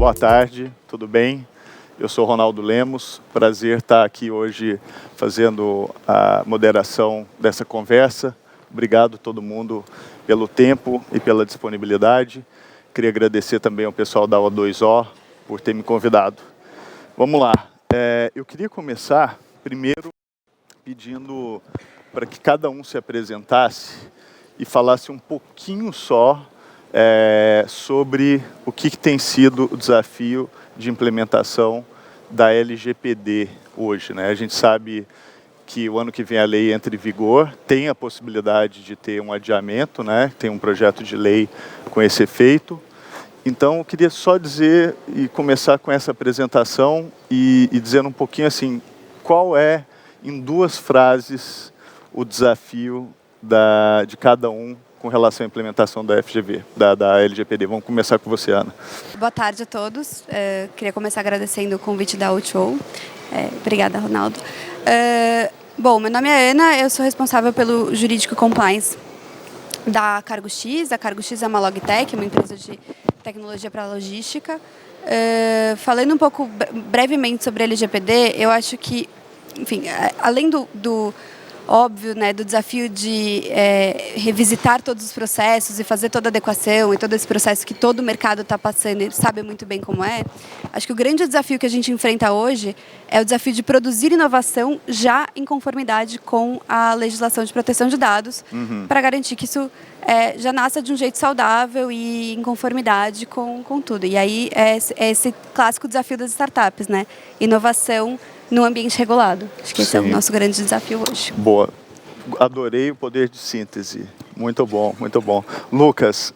boa tarde, tudo bem? Eu sou Ronaldo Lemos, prazer estar aqui hoje fazendo a moderação dessa conversa. Obrigado a todo mundo pelo tempo e pela disponibilidade. Queria agradecer também ao pessoal da O2O por ter me convidado. Vamos lá, eu queria começar primeiro pedindo para que cada um se apresentasse e falasse um pouquinho só sobre o que tem sido o desafio de implementação da LGPD hoje, né? A gente sabe que o ano que vem a lei entra em vigor, tem a possibilidade de ter um adiamento, né? Tem um projeto de lei com esse efeito. Então, eu queria só dizer e começar com essa apresentação e dizendo um pouquinho assim, qual é, em 2 frases, o desafio de cada um com relação à implementação da FGV, da LGPD. Vamos começar com você, Ana. Boa tarde a todos. Queria começar agradecendo o convite da O2O. Obrigada, Ronaldo. Bom, meu nome é Ana, eu sou responsável pelo Jurídico Compliance da Cargo X. A Cargo X é uma logtech, uma empresa de tecnologia para logística. Falando um pouco brevemente sobre a LGPD, eu acho que, enfim, além do óbvio, né, do desafio de revisitar todos os processos e fazer toda a adequação e todo esse processo que todo o mercado está passando e sabe muito bem como é, acho que o grande desafio que a gente enfrenta hoje é o desafio de produzir inovação já em conformidade com a legislação de proteção de dados, para garantir que isso já nasça de um jeito saudável e em conformidade com tudo. E aí é esse clássico desafio das startups, né? Inovação no ambiente regulado. Acho que esse é o nosso grande desafio hoje. Boa. Adorei o poder de síntese. Muito bom, muito bom. Lucas,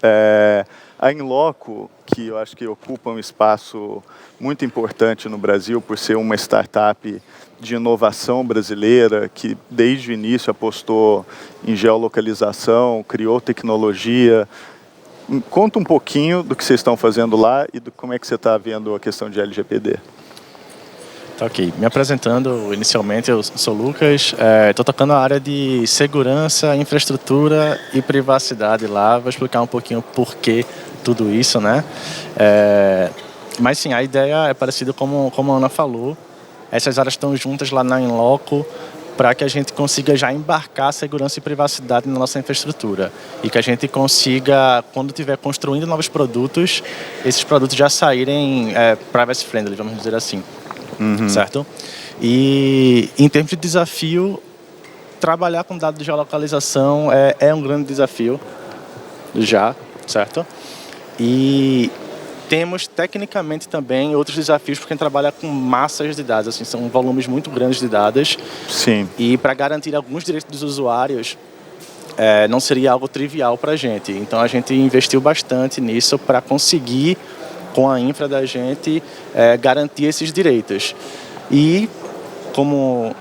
a Inloco, que eu acho que ocupa um espaço muito importante no Brasil por ser uma startup de inovação brasileira, que desde o início apostou em geolocalização, criou tecnologia. Conta um pouquinho do que vocês estão fazendo lá e como é que você está vendo a questão de LGPD. Tá, ok. Me apresentando, inicialmente, eu sou o Lucas, estou tocando a área de segurança, infraestrutura e privacidade lá. Vou explicar um pouquinho por que tudo isso, né? Mas sim, a ideia é parecida como a Ana falou. Essas áreas estão juntas lá na Inloco para que a gente consiga já embarcar segurança e privacidade na nossa infraestrutura. E que a gente consiga, quando estiver construindo novos produtos, esses produtos já saírem privacy friendly, vamos dizer assim. Certo? E em termos de desafio, trabalhar com dados de geolocalização é um grande desafio já, certo? E temos tecnicamente também outros desafios porque a gente trabalha com massas de dados, assim, são volumes muito grandes de dados. Sim. E para garantir alguns direitos dos usuários, não seria algo trivial para a gente. Então a gente investiu bastante nisso para conseguir, com a infra da gente, garantir esses direitos. E, como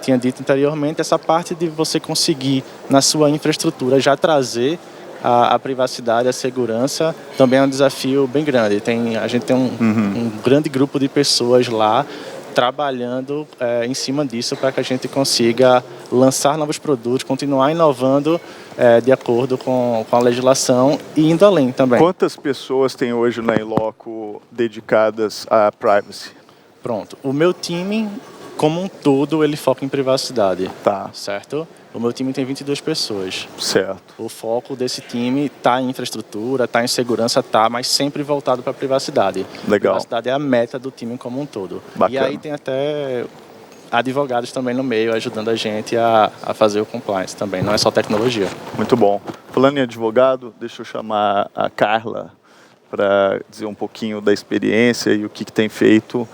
tinha dito anteriormente, essa parte de você conseguir, na sua infraestrutura, já trazer a privacidade, a segurança, também é um desafio bem grande. A gente tem um grande grupo de pessoas lá trabalhando em cima disso para que a gente consiga lançar novos produtos, continuar inovando de acordo com a legislação e indo além também. Quantas pessoas tem hoje na Inloco dedicadas à privacy? Pronto. O meu time, como um todo, ele foca em privacidade. Tá. Certo? O meu time tem 22 pessoas. Certo. O foco desse time está em infraestrutura, está em segurança, mas sempre voltado para a privacidade. Legal. Privacidade é a meta do time como um todo. Bacana. E aí tem até advogados também no meio, ajudando a gente a fazer o compliance também, não é só tecnologia. Muito bom. Falando em advogado, deixa eu chamar a Carla para dizer um pouquinho da experiência e o que tem feito.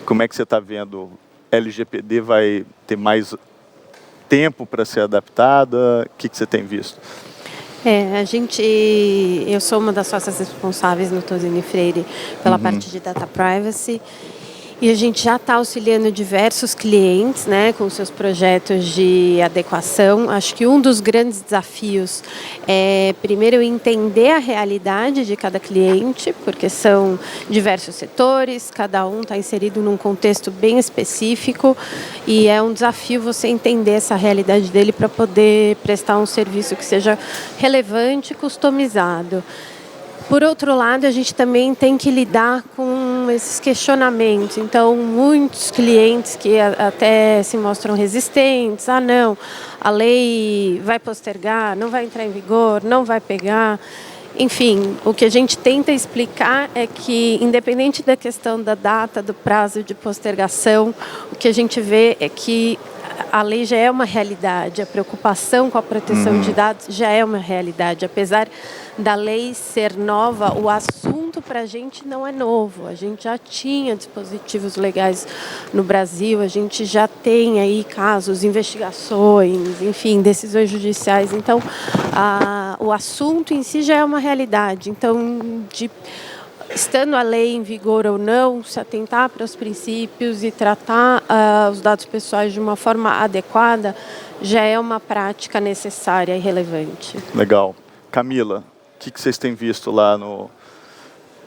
Como é que você está vendo? LGPD vai ter mais tempo para ser adaptada? O que você tem visto? Eu sou uma das sócias responsáveis no Tosini Freire pela parte de Data Privacy. E a gente já está auxiliando diversos clientes, né, com seus projetos de adequação. Acho que um dos grandes desafios é, primeiro, entender a realidade de cada cliente, porque são diversos setores, cada um está inserido num contexto bem específico e é um desafio você entender essa realidade dele para poder prestar um serviço que seja relevante e customizado. Por outro lado, a gente também tem que lidar com geram esses questionamentos. Então, muitos clientes que até se mostram resistentes, não, a lei vai postergar, não vai entrar em vigor, não vai pegar. Enfim, o que a gente tenta explicar é que, independente da questão da data, do prazo de postergação, o que a gente vê é que a lei já é uma realidade, a preocupação com a proteção de dados já é uma realidade. Apesar da lei ser nova, o assunto para a gente não é novo. A gente já tinha dispositivos legais no Brasil, a gente já tem aí casos, investigações, enfim, decisões judiciais. Então, o assunto em si já é uma realidade. Então, estando a lei em vigor ou não, se atentar para os princípios e tratar os dados pessoais de uma forma adequada já é uma prática necessária e relevante. Legal. Camila, o que vocês têm visto lá no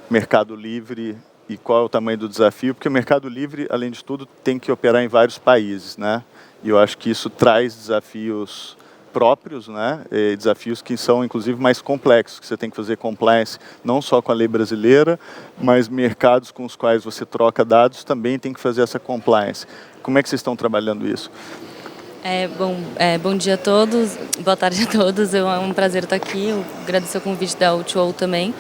Mercado Livre e qual é o tamanho do desafio? Porque o Mercado Livre, além de tudo, tem que operar em vários países, né? E eu acho que isso traz desafios próprios, né? Desafios que são, inclusive, mais complexos, que você tem que fazer compliance não só com a lei brasileira, mas mercados com os quais você troca dados também tem que fazer essa compliance. Como é que vocês estão trabalhando isso? Bom dia a todos, boa tarde a todos, é um prazer estar aqui, eu agradeço o convite da O2O também.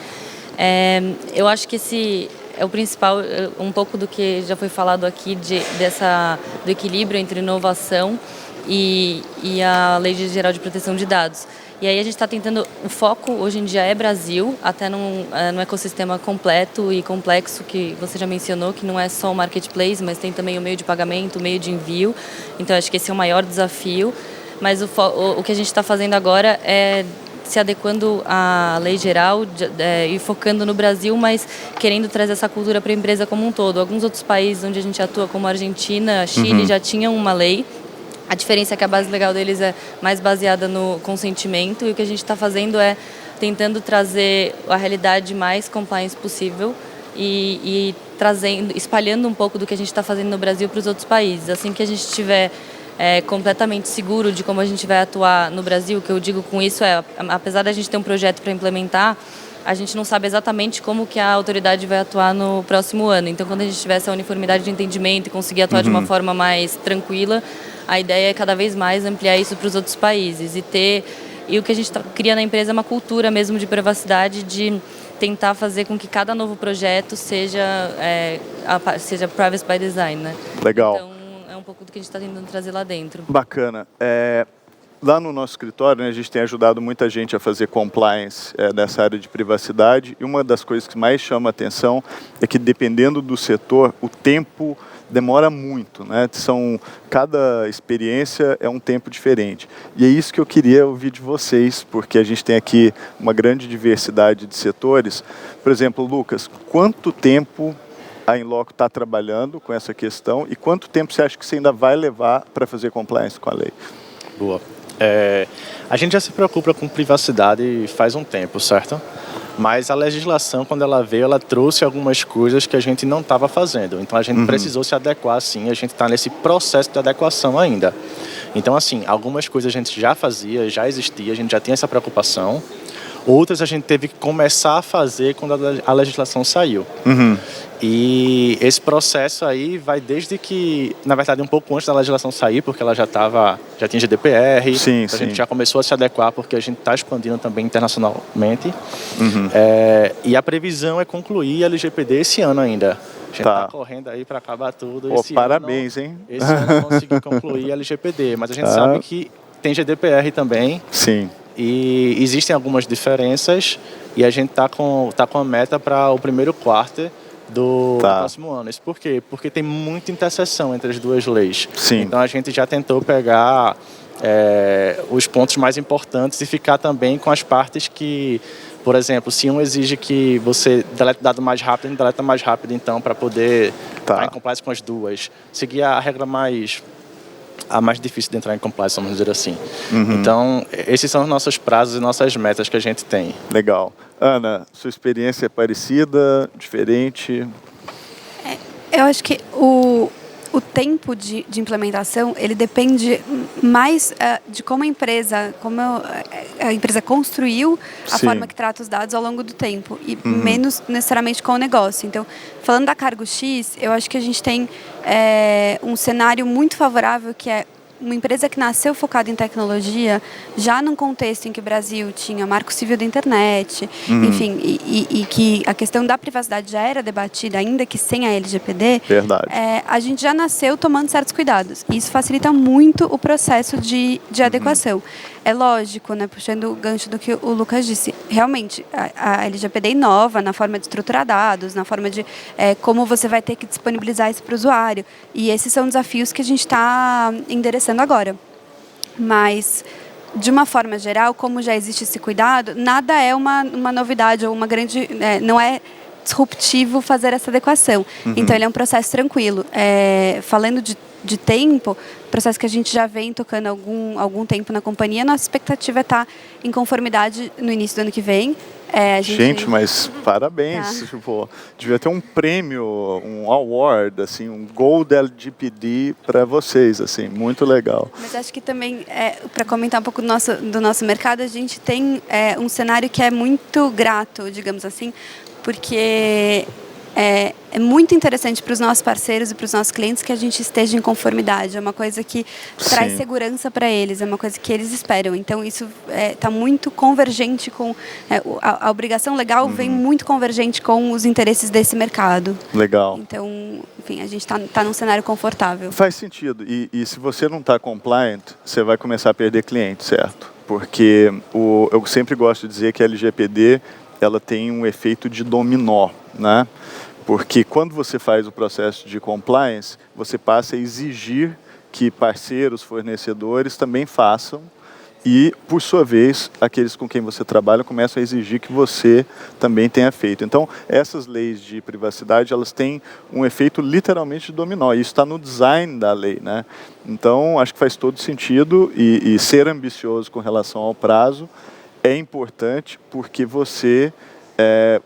Eu acho que esse é o principal, um pouco do que já foi falado aqui, do equilíbrio entre inovação e a Lei Geral de Proteção de Dados. E aí a gente está tentando, o foco hoje em dia é Brasil, até num ecossistema completo e complexo que você já mencionou, que não é só o marketplace, mas tem também o meio de pagamento, o meio de envio. Então acho que esse é o maior desafio. Mas o que a gente está fazendo agora é se adequando à lei geral e focando no Brasil, mas querendo trazer essa cultura para a empresa como um todo. Alguns outros países onde a gente atua, como a Argentina, Chile, já tinham uma lei. A diferença é que a base legal deles é mais baseada no consentimento e o que a gente está fazendo é tentando trazer a realidade mais compliance possível e espalhando um pouco do que a gente está fazendo no Brasil para os outros países. Assim que a gente estiver completamente seguro de como a gente vai atuar no Brasil, o que eu digo com isso é, apesar da gente ter um projeto para implementar, a gente não sabe exatamente como que a autoridade vai atuar no próximo ano. Então, quando a gente tiver essa uniformidade de entendimento e conseguir atuar de uma forma mais tranquila, a ideia é cada vez mais ampliar isso para os outros países e o que a gente cria na empresa é uma cultura mesmo de privacidade, de tentar fazer com que cada novo projeto seja privacy by design, né? Legal. Então, é um pouco do que a gente está tentando trazer lá dentro. Bacana. Lá no nosso escritório, né, a gente tem ajudado muita gente a fazer compliance nessa área de privacidade, e uma das coisas que mais chama a atenção é que, dependendo do setor, o tempo demora muito, né? Cada experiência é um tempo diferente. E é isso que eu queria ouvir de vocês, porque a gente tem aqui uma grande diversidade de setores. Por exemplo, Lucas, quanto tempo a Inloco está trabalhando com essa questão e quanto tempo você acha que você ainda vai levar para fazer compliance com a lei? Boa. A gente já se preocupa com privacidade faz um tempo, certo? Mas a legislação, quando ela veio, ela trouxe algumas coisas que a gente não estava fazendo. Então, a gente precisou se adequar, sim. A gente está nesse processo de adequação ainda. Então, assim, algumas coisas a gente já fazia, já existia, a gente já tinha essa preocupação. Outras a gente teve que começar a fazer quando a legislação saiu. E esse processo aí vai desde que, na verdade, um pouco antes da legislação sair, porque ela já tinha GDPR, sim, então sim. A gente já começou a se adequar, porque a gente está expandindo também internacionalmente. E a previsão é concluir a LGPD esse ano ainda. A gente está correndo aí para acabar tudo. Parabéns, hein? Esse ano conseguir concluir a LGPD, mas a gente sabe que tem GDPR também. Sim. E existem algumas diferenças e a gente está com a meta para o primeiro quarto do próximo ano. Isso por quê? Porque tem muita interseção entre as duas leis. Sim. Então a gente já tentou pegar os pontos mais importantes e ficar também com as partes que, por exemplo, se um exige que você delete dado mais rápido, a gente deleta mais rápido então para poder estar em compliance com as duas. Seguir a regra mais difícil de entrar em compliance, vamos dizer assim. Então, esses são os nossos prazos e nossas metas que a gente tem. Legal. Ana, sua experiência é parecida, diferente? Eu acho que o tempo de implementação, ele depende mais de como a empresa construiu a Sim. forma que trata os dados ao longo do tempo e menos necessariamente com o negócio. Então, falando da Cargo X, eu acho que a gente tem um cenário muito favorável, que é uma empresa que nasceu focada em tecnologia, já num contexto em que o Brasil tinha Marco Civil da Internet, enfim, e que a questão da privacidade já era debatida, ainda que sem a LGPD. Verdade. A gente já nasceu tomando certos cuidados. E isso facilita muito o processo de adequação. É lógico, né, puxando o gancho do que o Lucas disse, realmente, a LGPD inova na forma de estruturar dados, na forma de como você vai ter que disponibilizar isso para o usuário. E esses são desafios que a gente está endereçando agora. Mas, de uma forma geral, como já existe esse cuidado, nada é uma novidade ou uma grande... não é disruptivo fazer essa adequação. Então, ele é um processo tranquilo. Falando de tempo, processo que a gente já vem tocando algum tempo na companhia, nossa expectativa é estar em conformidade no início do ano que vem. Gente, mas parabéns. Tá. Tipo, devia ter um prêmio, um award, assim, um Gold LGPD para vocês, assim, muito legal. Mas acho que também, para comentar um pouco do nosso mercado, a gente tem um cenário que é muito grato, digamos assim, porque é muito interessante para os nossos parceiros e para os nossos clientes que a gente esteja em conformidade. É uma coisa que traz segurança para eles, é uma coisa que eles esperam. Então, isso está muito convergente com... a obrigação legal vem muito convergente com os interesses desse mercado. Legal. Então, enfim, a gente está num cenário confortável. Faz sentido. E se você não está compliant, você vai começar a perder cliente, certo? Porque eu sempre gosto de dizer que a LGPD ela tem um efeito de dominó, né? Porque quando você faz o processo de compliance, você passa a exigir que parceiros, fornecedores também façam e, por sua vez, aqueles com quem você trabalha começam a exigir que você também tenha feito. Então, essas leis de privacidade, elas têm um efeito literalmente de dominó. Isso está no design da lei, né? Então, acho que faz todo sentido e ser ambicioso com relação ao prazo é importante porque você,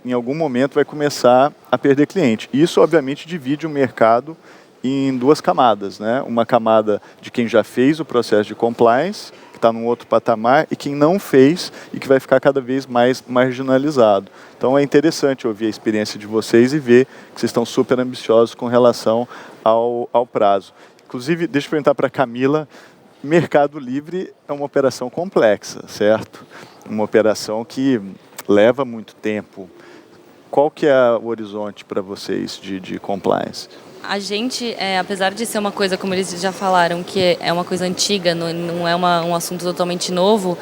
em algum momento, vai começar a perder cliente. Isso, obviamente, divide o mercado em duas camadas, né? Uma camada de quem já fez o processo de compliance, que está num outro patamar, e quem não fez e que vai ficar cada vez mais marginalizado. Então, é interessante ouvir a experiência de vocês e ver que vocês estão super ambiciosos com relação ao prazo. Inclusive, deixa eu perguntar para a Camila, Mercado Livre é uma operação complexa, certo? Uma operação que leva muito tempo. Qual que é o horizonte para vocês de compliance? A gente, apesar de ser uma coisa, como eles já falaram, que é uma coisa antiga, não é um assunto totalmente novo,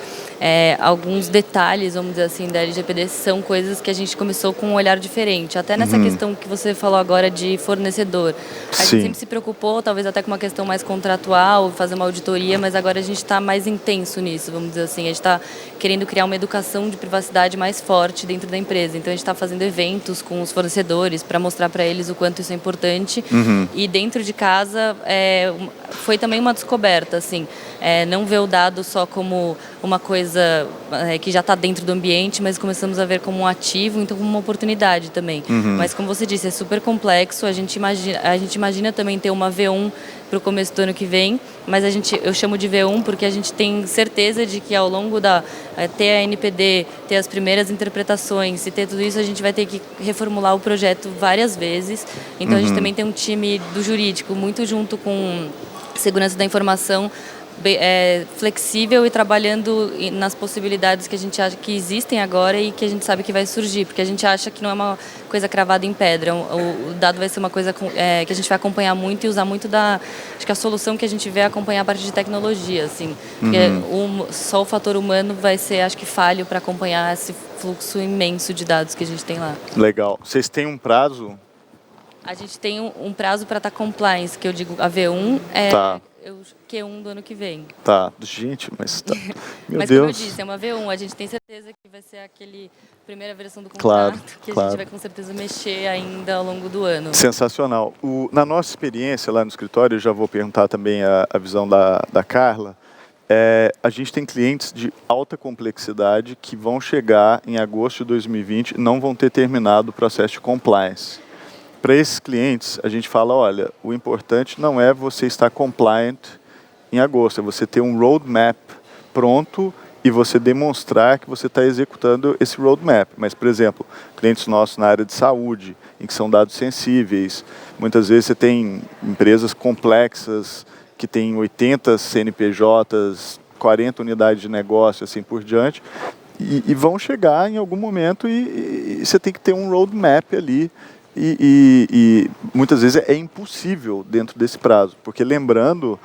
alguns detalhes, vamos dizer assim, da LGPD são coisas que a gente começou com um olhar diferente. Até nessa questão que você falou agora de fornecedor. A gente sempre se preocupou, talvez até com uma questão mais contratual, fazer uma auditoria, mas agora a gente está mais intenso nisso, vamos dizer assim. A gente está querendo criar uma educação de privacidade mais forte dentro da empresa. Então, a gente está fazendo eventos com os fornecedores para mostrar para eles o quanto isso é importante. E dentro de casa foi também uma descoberta, assim, não ver o dado só como uma coisa que já está dentro do ambiente, mas começamos a ver como um ativo, então como uma oportunidade também. Mas como você disse, é super complexo, a gente imagina também ter uma V1 para o começo do ano que vem, mas eu chamo de V1 porque a gente tem certeza de que ao longo ter a NPD, ter as primeiras interpretações e ter tudo isso, a gente vai ter que reformular o projeto várias vezes. Então a gente também tem um time do jurídico muito junto com segurança da informação, flexível e trabalhando nas possibilidades que a gente acha que existem agora e que a gente sabe que vai surgir, porque a gente acha que não é uma coisa cravada em pedra. O dado vai ser uma coisa que a gente vai acompanhar muito e usar muito acho que a solução que a gente vê é acompanhar a parte de tecnologia, assim. Porque só o fator humano vai ser, acho que, falho para acompanhar esse fluxo imenso de dados que a gente tem lá. Legal. Vocês têm um prazo? A gente tem um prazo para estar compliance, que eu digo a V1 Q1 do ano que vem. Tá, gente, mas tá. Meu mas Deus. como eu disse, é uma V1, a gente tem certeza que vai ser aquele primeira versão do contrato, que a gente vai com certeza mexer ainda ao longo do ano. Sensacional. Na nossa experiência lá no escritório, eu já vou perguntar também a visão da Carla, a gente tem clientes de alta complexidade que vão chegar em agosto de 2020 e não vão ter terminado o processo de compliance. para esses clientes, a gente fala, olha, o importante não é você estar compliant em agosto, é você ter um roadmap pronto e você demonstrar que você está executando esse roadmap. Mas, por exemplo, clientes nossos na área de saúde, em que são dados sensíveis, muitas vezes você tem empresas complexas que têm 80 CNPJs, 40 unidades de negócio, assim por diante, e vão chegar em algum momento e você tem que ter um roadmap ali. E muitas vezes é impossível dentro desse prazo, porque lembrando,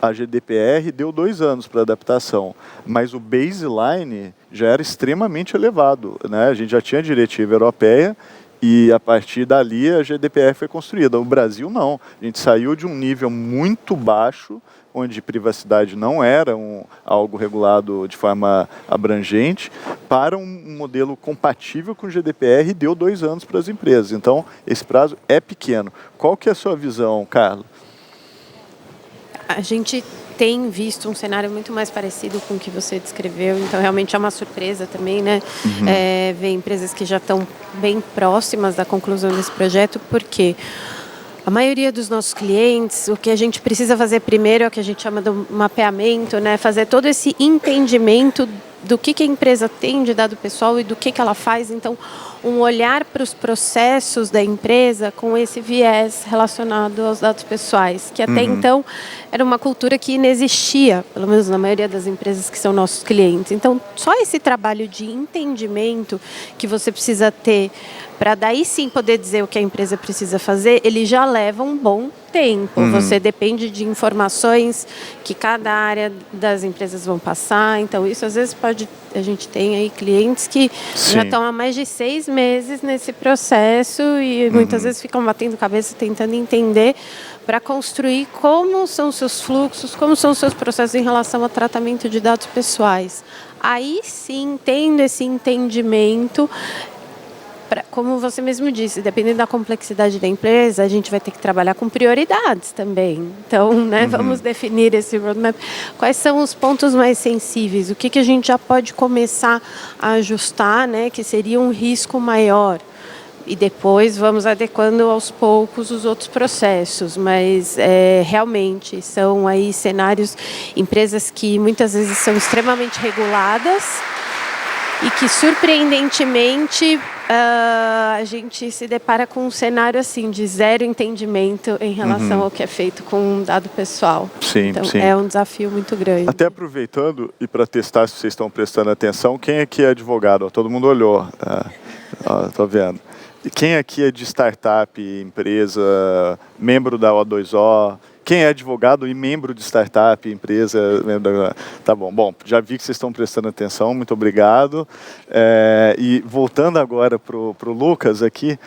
a GDPR deu 2 anos para adaptação, mas o baseline já era extremamente elevado, né? A gente já tinha a diretiva europeia e a partir dali a GDPR foi construída. O Brasil não, a gente saiu de um nível muito baixo, onde privacidade não era algo regulado de forma abrangente, para um modelo compatível com o GDPR e deu 2 anos para as empresas. Então, esse prazo é pequeno. Qual que é a sua visão, Carla? A gente tem visto um cenário muito mais parecido com o que você descreveu, então realmente é uma surpresa também, né? Ver empresas que já estão bem próximas da conclusão desse projeto, porque a maioria dos nossos clientes, o que a gente precisa fazer primeiro é o que a gente chama do mapeamento, né? Fazer todo esse entendimento do que a empresa tem de dado pessoal e do que ela faz. Então, um olhar para os processos da empresa com esse viés relacionado aos dados pessoais, que até então era uma cultura que inexistia, pelo menos na maioria das empresas que são nossos clientes. Então, só esse trabalho de entendimento que você precisa ter para daí sim poder dizer o que a empresa precisa fazer, ele já leva um bom tempo. Você depende de informações que cada área das empresas vão passar. Então, isso às vezes a gente tem aí clientes que já estão há mais de 6 meses nesse processo e muitas vezes ficam batendo cabeça tentando entender para construir como são os seus fluxos, como são os seus processos em relação ao tratamento de dados pessoais. Aí sim, tendo esse entendimento, como você mesmo disse, dependendo da complexidade da empresa, a gente vai ter que trabalhar com prioridades também. Então, né, vamos definir esse roadmap. Quais são os pontos mais sensíveis? O que a gente já pode começar a ajustar, né, que seria um risco maior? E depois vamos adequando aos poucos os outros processos. Mas realmente são aí cenários, empresas que muitas vezes são extremamente reguladas e que, surpreendentemente, a gente se depara com um cenário assim de zero entendimento em relação ao que é feito com um dado pessoal. Então, é um desafio muito grande. Até aproveitando e para testar se vocês estão prestando atenção, quem aqui é advogado? Todo mundo olhou. Estou vendo. E quem aqui é de startup, empresa, membro da O2O? Quem é advogado e membro de startup, empresa? Tá bom. Bom, já vi que vocês estão prestando atenção, muito obrigado. E voltando agora para o Lucas aqui,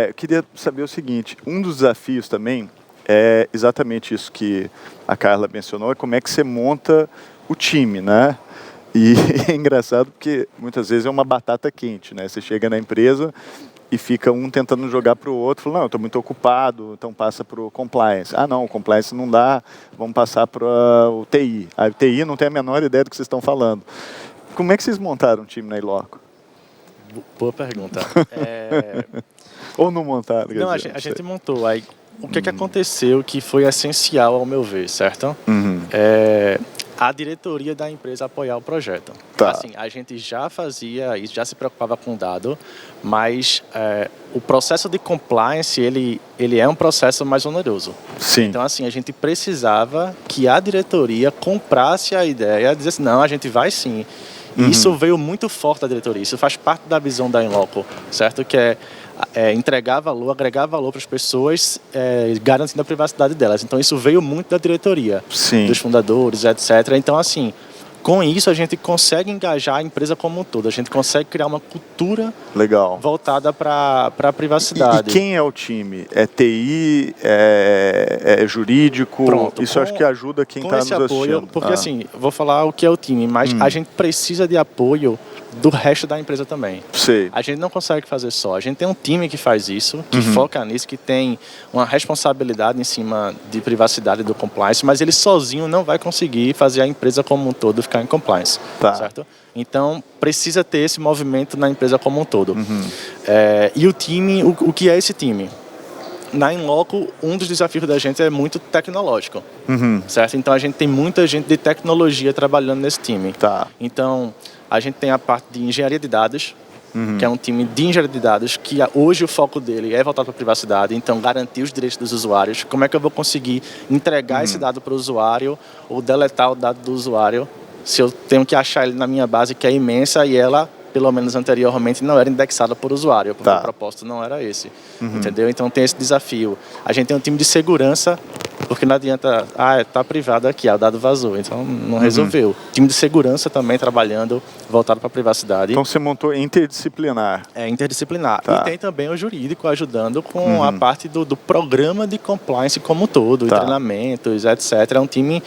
eu queria saber o seguinte, um dos desafios também é exatamente isso que a Carla mencionou, é como é que você monta o time, né? E é engraçado porque muitas vezes é uma batata quente, né? Você chega na empresa e fica um tentando jogar para o outro, fala, não, eu estou muito ocupado, então passa para o compliance. Ah, não, o compliance não dá, vamos passar para o TI. A TI não tem a menor ideia do que vocês estão falando. Como é que vocês montaram um time na iLoco? Boa pergunta. Ou não montaram? Não, a gente montou. Aí, o que aconteceu que foi essencial ao meu ver, certo? A diretoria da empresa apoiar o projeto. Tá. Assim, a gente já fazia isso, já se preocupava com o dado, mas o processo de compliance, ele é um processo mais oneroso. Sim. Então, assim, a gente precisava que a diretoria comprasse a ideia, dizesse, não, a gente vai sim. E isso veio muito forte da diretoria, isso faz parte da visão da inLoco, certo? Que é entregar valor, agregar valor para as pessoas, garantindo a privacidade delas. Então, isso veio muito da diretoria, dos fundadores, etc. Então, assim, com isso, a gente consegue engajar a empresa como um todo. A gente consegue criar uma cultura voltada para a privacidade. E quem é o time? É TI? É jurídico? Pronto, isso acho que ajuda quem está nos assistindo. Porque, assim, vou falar o que é o time, mas a gente precisa de apoio do resto da empresa também. Sim. A gente não consegue fazer só. A gente tem um time que faz isso, que foca nisso, que tem uma responsabilidade em cima de privacidade do compliance, mas ele sozinho não vai conseguir fazer a empresa como um todo ficar em compliance. Tá. Certo? Então, precisa ter esse movimento na empresa como um todo. E o time, o que é esse time? na Inloco, um dos desafios da gente é muito tecnológico, certo? Então, a gente tem muita gente de tecnologia trabalhando nesse time. Tá. Então, a gente tem a parte de engenharia de dados, que é um time de engenharia de dados, que hoje o foco dele é voltado para a privacidade, então garantir os direitos dos usuários. Como é que eu vou conseguir entregar esse dado para o usuário ou deletar o dado do usuário se eu tenho que achar ele na minha base, que é imensa, e ela, pelo menos anteriormente, não era indexada por usuário, porque o propósito não era esse, entendeu? Então tem esse desafio. A gente tem um time de segurança, porque não adianta, tá privado aqui, o dado vazou, então não resolveu. Time de segurança também trabalhando, voltado para a privacidade. Então você montou interdisciplinar. É interdisciplinar. Tá. E tem também o jurídico ajudando com a parte do programa de compliance como um todo, treinamentos, etc. É um time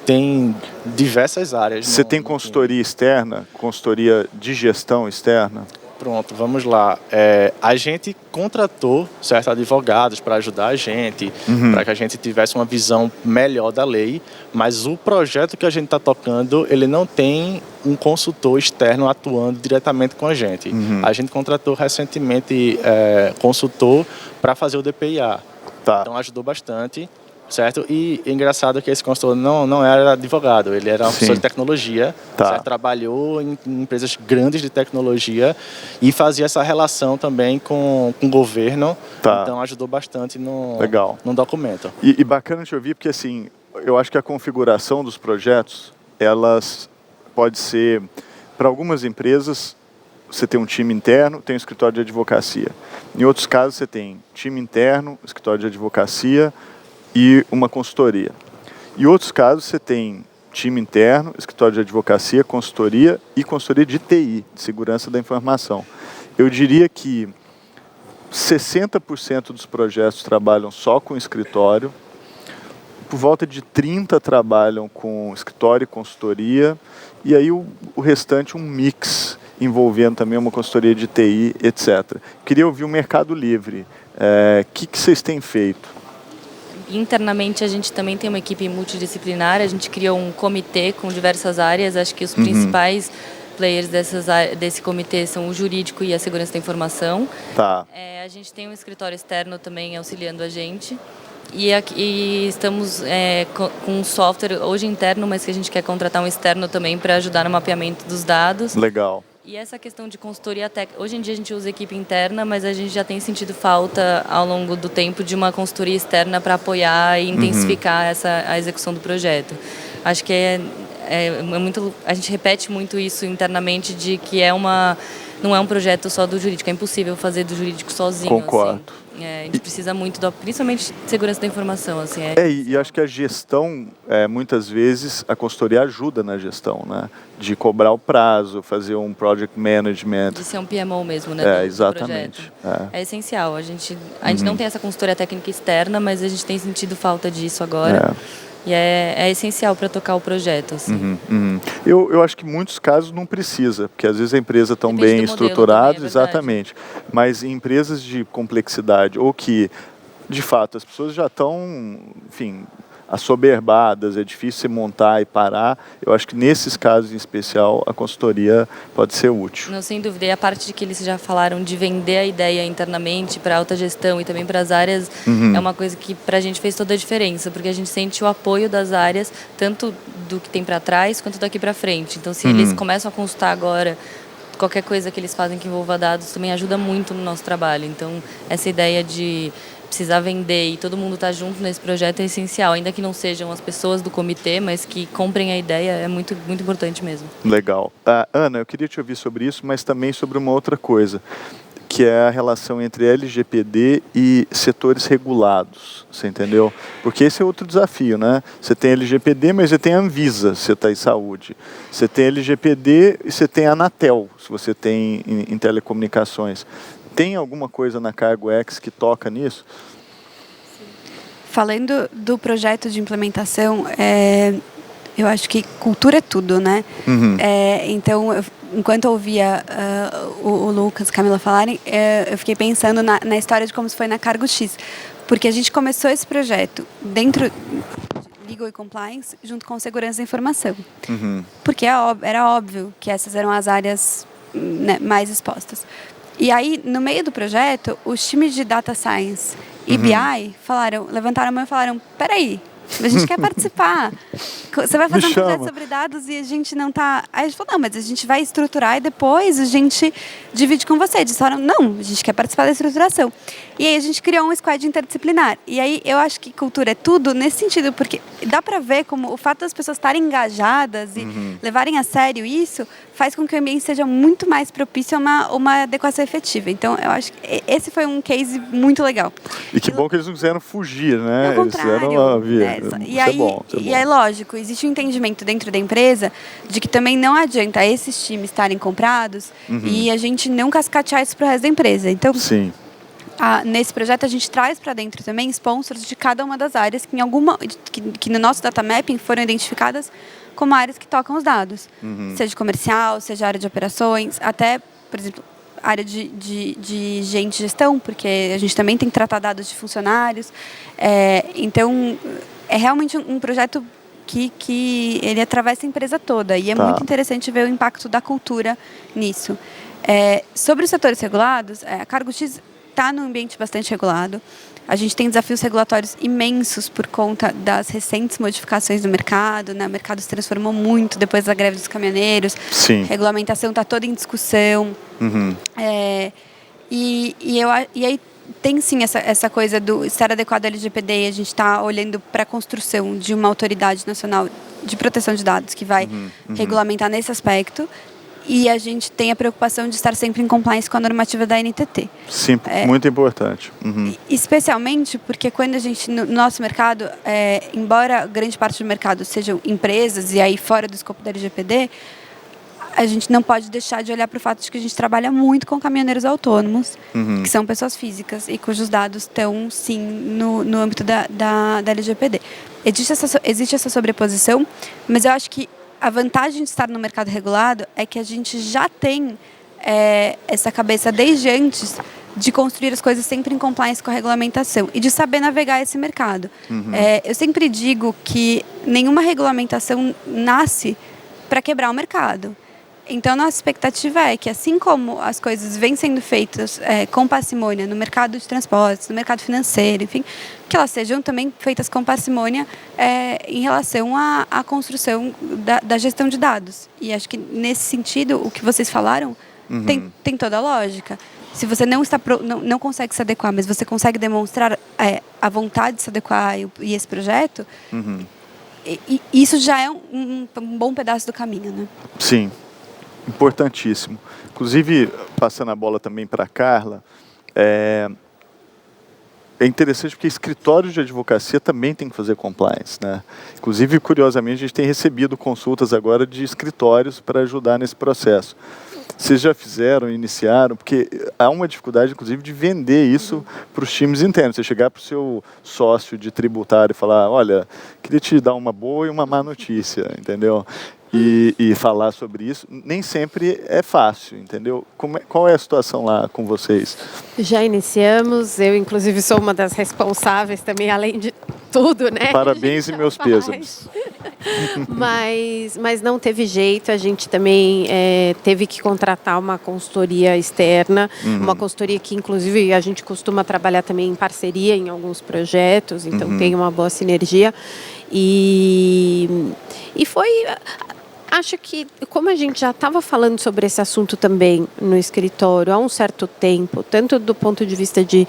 tem diversas áreas. Você tem consultoria externa, consultoria de gestão externa? Pronto, vamos lá. A gente contratou certos advogados para ajudar a gente, para que a gente tivesse uma visão melhor da lei, mas o projeto que a gente está tocando, ele não tem um consultor externo atuando diretamente com a gente. A gente contratou recentemente consultor para fazer o DPIA. Tá. Então ajudou bastante. Certo? E é engraçado que esse consultor não era advogado, ele era uma pessoa de tecnologia, certo? Trabalhou em empresas grandes de tecnologia e fazia essa relação também com o governo, então ajudou bastante no documento. E bacana te ouvir, porque assim, eu acho que a configuração dos projetos, elas pode ser, para algumas empresas, você tem um time interno, tem um escritório de advocacia. Em outros casos, você tem time interno, escritório de advocacia, e uma consultoria. Em outros casos, você tem time interno, escritório de advocacia, consultoria e consultoria de TI, de segurança da informação. Eu diria que 60% dos projetos trabalham só com escritório, por volta de 30% trabalham com escritório e consultoria, e aí o restante um mix, envolvendo também uma consultoria de TI, etc. Queria ouvir o Mercado Livre. Que vocês têm feito? Internamente, a gente também tem uma equipe multidisciplinar, a gente criou um comitê com diversas áreas, acho que os principais players desse comitê são o jurídico e a segurança da informação. Tá. A gente tem um escritório externo também auxiliando a gente. E estamos com um software hoje interno, mas que a gente quer contratar um externo também para ajudar no mapeamento dos dados. Legal. E essa questão de consultoria técnica, hoje em dia a gente usa equipe interna, mas a gente já tem sentido falta ao longo do tempo de uma consultoria externa para apoiar e intensificar a execução do projeto. Acho que muito, a gente repete muito isso internamente, de que não é um projeto só do jurídico, é impossível fazer do jurídico sozinho. Concordo. Assim. A gente precisa muito, principalmente de segurança da informação. Assim, e acho que a gestão, muitas vezes, a consultoria ajuda na gestão, né? De cobrar o prazo, fazer um project management. De ser um PMO mesmo, né? Exatamente. É essencial. A gente não tem essa consultoria técnica externa, mas a gente tem sentido falta disso agora. E é essencial para tocar o projeto. Assim. Eu acho que em muitos casos não precisa, porque às vezes a empresa está bem estruturada, exatamente. Mas em empresas de complexidade, ou que, de fato, as pessoas já estão, enfim, assoberbadas, é difícil você montar e parar, eu acho que nesses casos em especial a consultoria pode ser útil. Não, sem dúvida. E a parte de que eles já falaram de vender a ideia internamente para a alta gestão e também para as áreas, é uma coisa que para a gente fez toda a diferença, porque a gente sente o apoio das áreas, tanto do que tem para trás quanto daqui para frente. Então, se eles começam a consultar agora, qualquer coisa que eles fazem que envolva dados também ajuda muito no nosso trabalho. Então, essa ideia de precisar vender e todo mundo estar junto nesse projeto é essencial, ainda que não sejam as pessoas do comitê, mas que comprem a ideia, é muito, muito importante mesmo. Legal. Ana, eu queria te ouvir sobre isso, mas também sobre uma outra coisa, que é a relação entre LGPD e setores regulados, você entendeu? Porque esse é outro desafio, né? Você tem LGPD, mas você tem a Anvisa, se você está em saúde. Você tem LGPD e você tem a Anatel, se você tem em telecomunicações. Tem alguma coisa na CargoX que toca nisso? Falando do projeto de implementação, eu acho que cultura é tudo, né? Então, enquanto eu ouvia o Lucas e a Camila falarem, eu fiquei pensando na história de como foi na Cargo X. Porque a gente começou esse projeto dentro de Legal e Compliance, junto com Segurança da Informação. Porque era óbvio que essas eram as áreas, né, mais expostas. E aí, no meio do projeto, os times de Data Science e BI levantaram a mão e falaram, peraí, a gente quer participar. Você vai fazer um projeto sobre dados e a gente não está... Aí a gente falou, não, mas a gente vai estruturar e depois a gente divide com você. Eles falaram, não, a gente quer participar da estruturação. E aí a gente criou um squad interdisciplinar. E aí eu acho que cultura é tudo nesse sentido, porque dá para ver como o fato das pessoas estarem engajadas e levarem a sério isso faz com que o ambiente seja muito mais propício a uma adequação efetiva. Então, eu acho que esse foi um case muito legal. E que bom que eles não quiseram fugir, né? Ao contrário. Eles quiseram vir. E aí, e aí, lógico, existe um entendimento dentro da empresa de que também não adianta esses times estarem comprados e a gente não cascatear isso para o resto da empresa. Então, sim. Nesse projeto a gente traz para dentro também sponsors de cada uma das áreas que no nosso data mapping foram identificadas como áreas que tocam os dados. Seja comercial, seja área de operações, até, por exemplo, área de gente gestão, porque a gente também tem que tratar dados de funcionários. Então, é realmente um projeto que ele atravessa a empresa toda. E é muito interessante ver o impacto da cultura nisso. Sobre os setores regulados, a Cargo X está num ambiente bastante regulado. A gente tem desafios regulatórios imensos por conta das recentes modificações do mercado, né? O mercado se transformou muito depois da greve dos caminhoneiros. Sim. A regulamentação está toda em discussão. E aí tem sim essa coisa do estar adequado ao LGPD, e a gente está olhando para a construção de uma autoridade nacional de proteção de dados que vai regulamentar nesse aspecto. E a gente tem a preocupação de estar sempre em compliance com a normativa da NTT. Sim, muito importante. Especialmente porque quando a gente, no nosso mercado, embora grande parte do mercado sejam empresas e aí fora do escopo da LGPD, a gente não pode deixar de olhar para o fato de que a gente trabalha muito com caminhoneiros autônomos, que são pessoas físicas e cujos dados estão, sim, no âmbito da LGPD. Existe essa sobreposição, mas eu acho que a vantagem de estar no mercado regulado é que a gente já tem essa cabeça desde antes de construir as coisas sempre em compliance com a regulamentação e de saber navegar esse mercado. Eu sempre digo que nenhuma regulamentação nasce para quebrar o mercado. Então, nossa expectativa é que, assim como as coisas vêm sendo feitas com parcimônia no mercado de transportes, no mercado financeiro, enfim, que elas sejam também feitas com parcimônia em relação à construção da gestão de dados. E acho que, nesse sentido, o que vocês falaram tem toda a lógica. Se você não consegue se adequar, mas você consegue demonstrar a vontade de se adequar e esse projeto, isso já é um bom pedaço do caminho, né? Sim. Importantíssimo. Inclusive, passando a bola também para a Carla, é interessante porque escritórios de advocacia também tem que fazer compliance, né? Inclusive, curiosamente, a gente tem recebido consultas agora de escritórios para ajudar nesse processo. Vocês já fizeram, iniciaram, porque há uma dificuldade, inclusive, de vender isso para os times internos. Você chegar para o seu sócio de tributário e falar, olha, queria te dar uma boa e uma má notícia, entendeu? E falar sobre isso, nem sempre é fácil, entendeu? Qual é a situação lá com vocês? Já iniciamos, eu inclusive sou uma das responsáveis também, além de tudo, né? Parabéns e meus pêsames. Mas não teve jeito, a gente também teve que contratar uma consultoria externa, uma consultoria que inclusive a gente costuma trabalhar também em parceria em alguns projetos, então tem uma boa sinergia. E foi... Acho que, como a gente já estava falando sobre esse assunto também no escritório há um certo tempo, tanto do ponto de vista de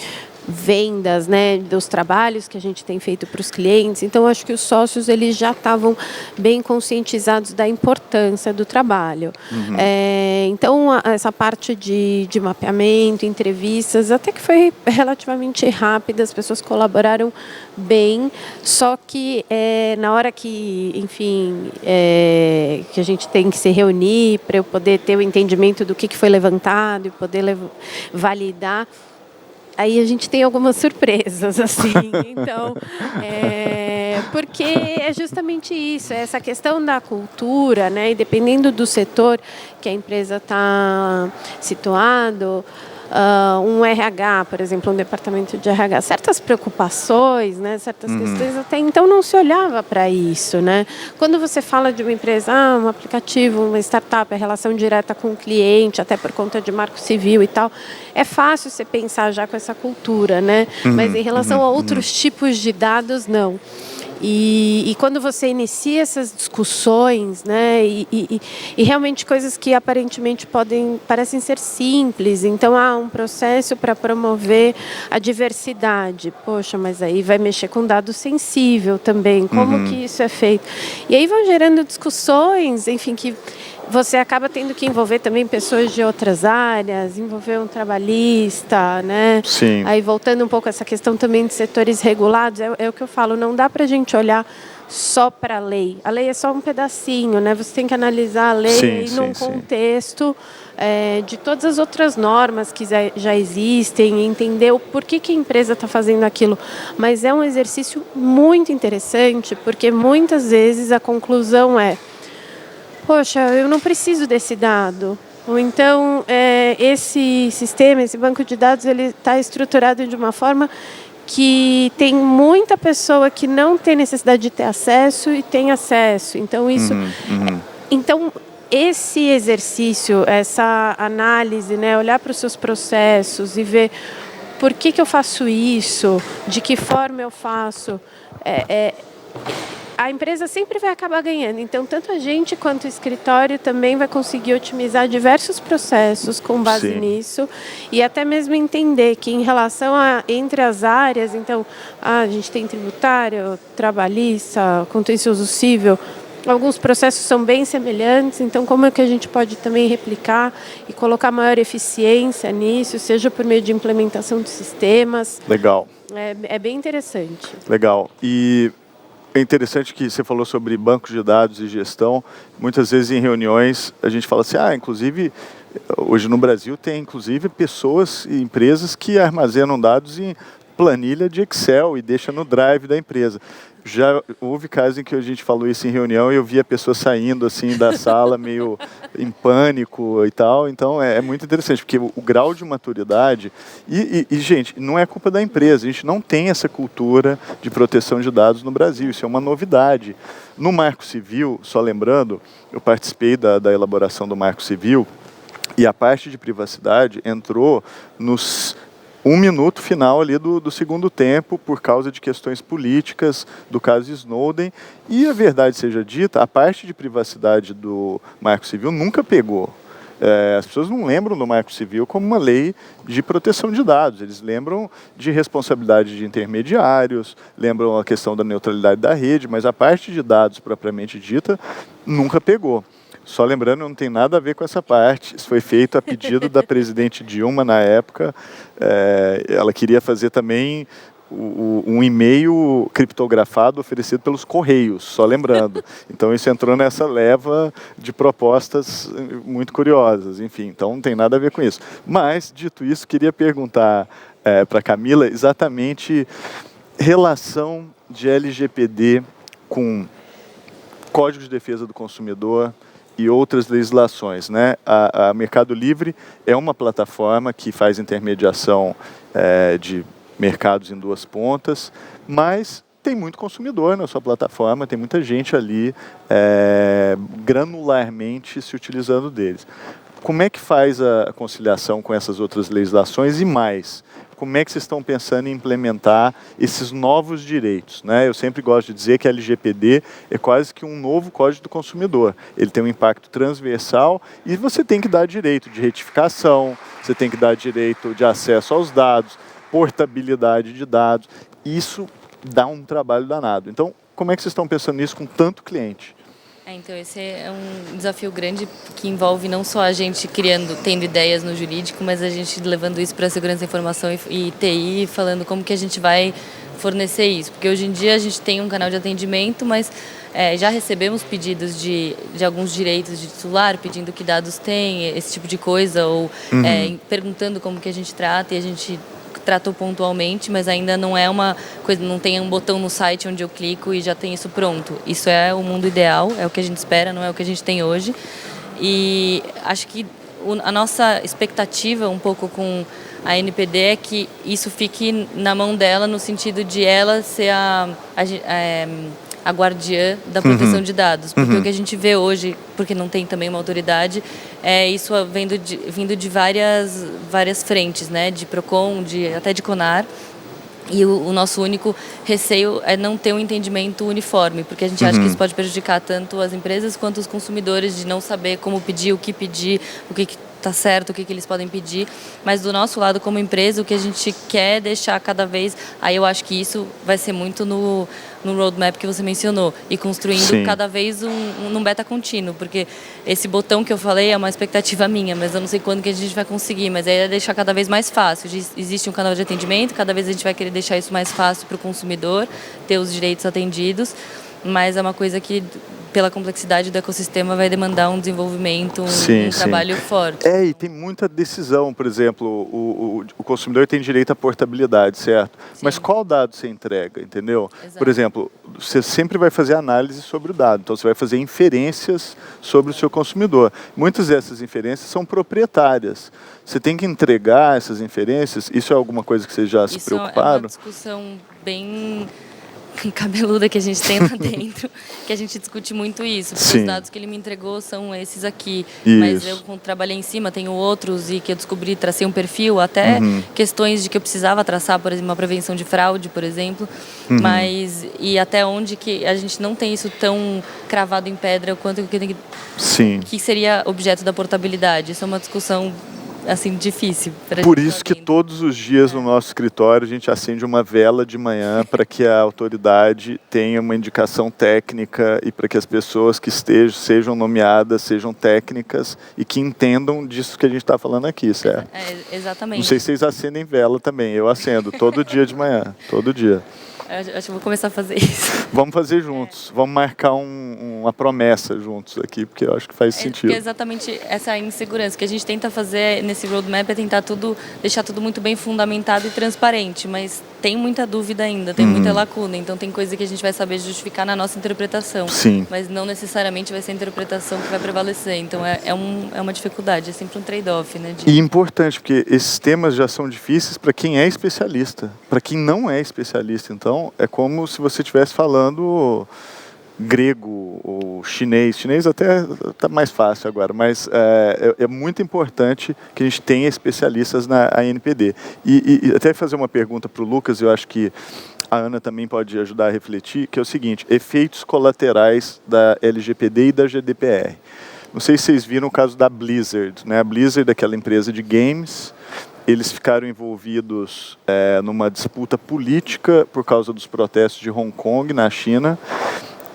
vendas, né, dos trabalhos que a gente tem feito para os clientes, então acho que os sócios eles já estavam bem conscientizados da importância do trabalho. Então essa parte de mapeamento, entrevistas, até que foi relativamente rápida, as pessoas colaboraram bem, só que na hora que, enfim, que a gente tem que se reunir para eu poder ter o entendimento do que foi levantado e poder validar, aí a gente tem algumas surpresas, assim. Então, porque é justamente isso, essa questão da cultura, né? E dependendo do setor que a empresa está situado, um RH, por exemplo, um departamento de RH, certas preocupações, né, certas questões, até então não se olhava para isso, né? Quando você fala de uma empresa, um aplicativo, uma startup, a relação direta com o cliente, até por conta de marco civil e tal, é fácil você pensar já com essa cultura, né? Mas em relação a outros tipos de dados, não. E quando você inicia essas discussões, né, e realmente coisas que aparentemente parecem ser simples, então há um processo para promover a diversidade, poxa, mas aí vai mexer com dado sensível também, como que isso é feito? E aí vão gerando discussões, enfim, que você acaba tendo que envolver também pessoas de outras áreas, envolver um trabalhista, né? Sim. Aí voltando um pouco a essa questão também de setores regulados, é o que eu falo, não dá para a gente olhar só para a lei. A lei é só um pedacinho, né? Você tem que analisar a lei num contexto de todas as outras normas que já existem, entender o porquê que a empresa está fazendo aquilo. Mas é um exercício muito interessante, porque muitas vezes a conclusão é: poxa, eu não preciso desse dado. Ou então, esse sistema, esse banco de dados, ele está estruturado de uma forma que tem muita pessoa que não tem necessidade de ter acesso e tem acesso. Então, isso... Então, esse exercício, essa análise, né, olhar para os seus processos e ver por que eu faço isso, de que forma eu faço... a empresa sempre vai acabar ganhando. Então, tanto a gente quanto o escritório também vai conseguir otimizar diversos processos com base nisso e até mesmo entender que em relação entre as áreas, então, a gente tem tributário, trabalhista, contencioso civil, alguns processos são bem semelhantes, então como é que a gente pode também replicar e colocar maior eficiência nisso, seja por meio de implementação de sistemas. Legal. É bem interessante. Legal. E é interessante que você falou sobre bancos de dados e gestão. Muitas vezes em reuniões a gente fala assim, inclusive, hoje no Brasil tem inclusive pessoas e empresas que armazenam dados em planilha de Excel e deixa no drive da empresa. Já houve casos em que a gente falou isso em reunião e eu vi a pessoa saindo assim da sala meio em pânico e tal. Então é muito interessante, porque o grau de maturidade... E, gente, não é culpa da empresa. A gente não tem essa cultura de proteção de dados no Brasil. Isso é uma novidade. No Marco Civil, só lembrando, eu participei da elaboração do Marco Civil e a parte de privacidade entrou nos 1 minuto final ali do segundo tempo, por causa de questões políticas do caso Snowden. E a verdade seja dita, a parte de privacidade do Marco Civil nunca pegou. As pessoas não lembram do Marco Civil como uma lei de proteção de dados. Eles lembram de responsabilidade de intermediários, lembram a questão da neutralidade da rede, mas a parte de dados propriamente dita nunca pegou. Só lembrando, não tem nada a ver com essa parte. Isso foi feito a pedido da presidente Dilma na época. Ela queria fazer também um e-mail criptografado oferecido pelos Correios, só lembrando. Então isso entrou nessa leva de propostas muito curiosas. Enfim, então não tem nada a ver com isso. Mas, dito isso, queria perguntar para a Camila exatamente relação de LGPD com Código de Defesa do Consumidor e outras legislações, né? A Mercado Livre é uma plataforma que faz intermediação de mercados em duas pontas, mas tem muito consumidor na sua plataforma, tem muita gente ali granularmente se utilizando deles. Como é que faz a conciliação com essas outras legislações e mais? Como é que vocês estão pensando em implementar esses novos direitos, né? Eu sempre gosto de dizer que a LGPD é quase que um novo Código do Consumidor. Ele tem um impacto transversal e você tem que dar direito de retificação, você tem que dar direito de acesso aos dados, portabilidade de dados. Isso dá um trabalho danado. Então, como é que vocês estão pensando nisso com tanto cliente? Então esse é um desafio grande que envolve não só a gente tendo ideias no jurídico, mas a gente levando isso para a segurança da informação e TI, falando como que a gente vai fornecer isso. Porque hoje em dia a gente tem um canal de atendimento, mas já recebemos pedidos de alguns direitos de titular, pedindo que dados tem, esse tipo de coisa, ou perguntando como que a gente trata, e a gente tratou pontualmente, mas ainda não é uma coisa, não tem um botão no site onde eu clico e já tem isso pronto. Isso é o mundo ideal, é o que a gente espera, não é o que a gente tem hoje. E acho que a nossa expectativa um pouco com a NPD é que isso fique na mão dela, no sentido de ela ser a guardiã da proteção de dados. Porque o que a gente vê hoje, porque não tem também uma autoridade, é isso vindo de várias frentes, né? De PROCON, até de CONAR. E o nosso único receio é não ter um entendimento uniforme, porque a gente acha que isso pode prejudicar tanto as empresas quanto os consumidores, de não saber como pedir, o que está certo, o que eles podem pedir. Mas do nosso lado, como empresa, o que a gente quer deixar cada vez... Aí eu acho que isso vai ser muito no roadmap que você mencionou, e construindo cada vez num beta contínuo, porque esse botão que eu falei é uma expectativa minha, mas eu não sei quando que a gente vai conseguir, mas aí é deixar cada vez mais fácil. Existe um canal de atendimento, cada vez a gente vai querer deixar isso mais fácil para o consumidor, ter os direitos atendidos, mas é uma coisa que, pela complexidade do ecossistema, vai demandar um desenvolvimento, um trabalho forte. E tem muita decisão, por exemplo, o consumidor tem direito à portabilidade, certo? Sim. Mas qual dado você entrega, entendeu? Exato. Por exemplo, você sempre vai fazer análise sobre o dado, então você vai fazer inferências sobre o seu consumidor. Muitas dessas inferências são proprietárias. Você tem que entregar essas inferências, isso é alguma coisa que vocês já se preocuparam? É uma discussão bem cabeluda que a gente tem lá dentro, que a gente discute muito isso, porque os dados que ele me entregou são esses aqui, mas eu trabalhei em cima, tenho outros, e que eu descobri, tracei um perfil, até questões de que eu precisava traçar, por exemplo, uma prevenção de fraude, por exemplo, mas, e até onde que a gente não tem isso tão cravado em pedra, o quanto que seria objeto da portabilidade. Isso é uma discussão assim, difícil. Por isso que todos os dias no nosso escritório a gente acende uma vela de manhã para que a autoridade tenha uma indicação técnica e para que as pessoas que sejam nomeadas sejam técnicas e que entendam disso que a gente está falando aqui, certo? Exatamente. Não sei se vocês acendem vela também, eu acendo todo dia de manhã, todo dia. Acho que vou começar a fazer isso. Vamos fazer juntos. Vamos marcar uma promessa juntos aqui, porque eu acho que faz sentido. Porque exatamente essa insegurança que a gente tenta fazer nesse roadmap é tentar deixar tudo muito bem fundamentado e transparente, mas tem muita dúvida ainda, tem muita lacuna, então tem coisa que a gente vai saber justificar na nossa interpretação, mas não necessariamente vai ser a interpretação que vai prevalecer, então é uma dificuldade, é sempre um trade-off, né? E importante, porque esses temas já são difíceis para quem é especialista, para quem não é especialista, então é como se você estivesse falando grego ou chinês. Chinês até está mais fácil agora, mas é muito importante que a gente tenha especialistas na ANPD. E até fazer uma pergunta para o Lucas, eu acho que a Ana também pode ajudar a refletir, que é o seguinte: efeitos colaterais da LGPD e da GDPR. Não sei se vocês viram o caso da Blizzard, né? A Blizzard é aquela empresa de games. Eles ficaram envolvidos numa disputa política por causa dos protestos de Hong Kong, na China.